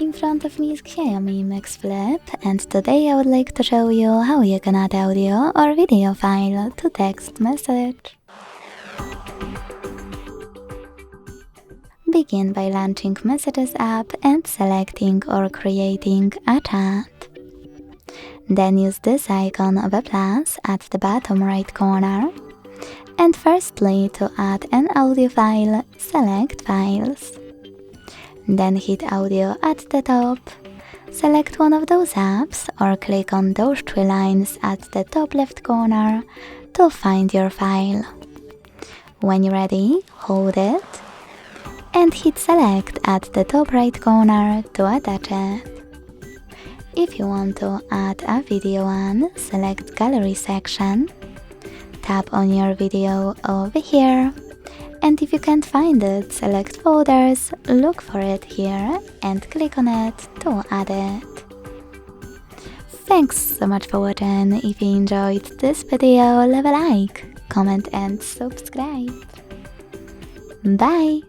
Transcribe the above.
In front of me is Xiaomi Mix Flip, and today I would like to show you how you can add audio or video file to text message. Begin by launching Messages app and selecting or creating a chat. Then use this icon of a plus at the bottom right corner. And firstly, to add an audio file, select Files. Then hit Audio at the top. Select one of those apps or click on those three lines at the top left corner to find your file. When you're ready, hold it and hit Select at the top right corner to attach it. If you want to add a video one, select Gallery section. Tap on your video over here, and if you can't find it, select Folders, look for it here and click on it to add it. Thanks so much for watching. If you enjoyed this video, leave a like, comment and subscribe. Bye!